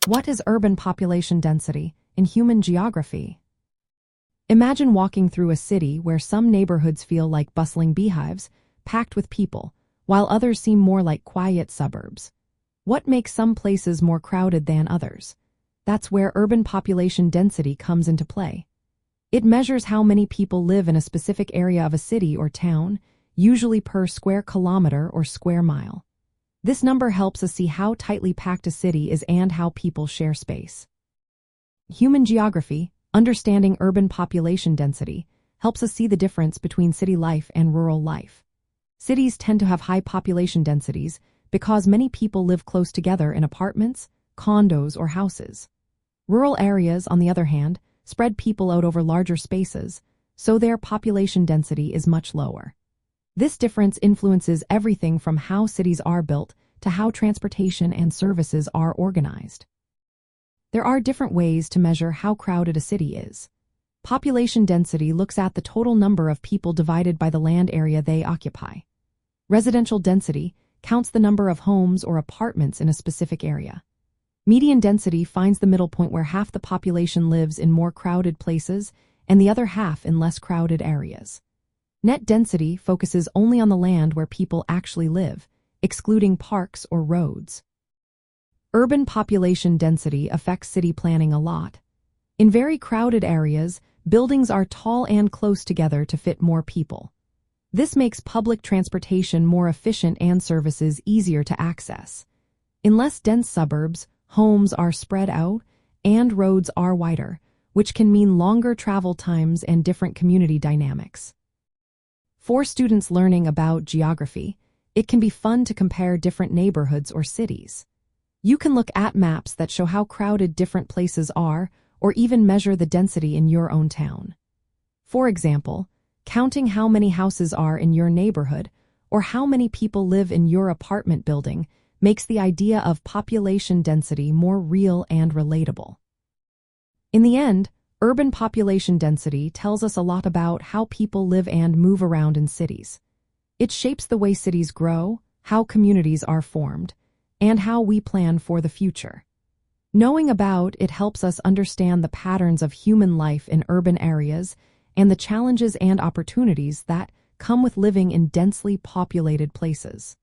What is urban population density in human geography? Imagine walking through a city where some neighborhoods feel like bustling beehives, packed with people, while others seem more like quiet suburbs. What makes some places more crowded than others? That's where urban population density comes into play. It measures how many people live in a specific area of a city or town, usually per square kilometer or square mile. This number helps us see how tightly packed a city is and how people share space. Human geography, understanding urban population density, helps us see the difference between city life and rural life. Cities tend to have high population densities because many people live close together in apartments, condos, or houses. Rural areas, on the other hand, spread people out over larger spaces, so their population density is much lower. This difference influences everything from how cities are built to how transportation and services are organized. There are different ways to measure how crowded a city is. Population density looks at the total number of people divided by the land area they occupy. Residential density counts the number of homes or apartments in a specific area. Median density finds the middle point where half the population lives in more crowded places and the other half in less crowded areas. Net density focuses only on the land where people actually live, excluding parks or roads. Urban population density affects city planning a lot. In very crowded areas, buildings are tall and close together to fit more people. This makes public transportation more efficient and services easier to access. In less dense suburbs, homes are spread out and roads are wider, which can mean longer travel times and different community dynamics. For students learning about geography, it can be fun to compare different neighborhoods or cities. You can look at maps that show how crowded different places are, or even measure the density in your own town. For example, counting how many houses are in your neighborhood or how many people live in your apartment building makes the idea of population density more real and relatable. In the end, urban population density tells us a lot about how people live and move around in cities. It shapes the way cities grow, how communities are formed, and how we plan for the future. Knowing about it helps us understand the patterns of human life in urban areas and the challenges and opportunities that come with living in densely populated places.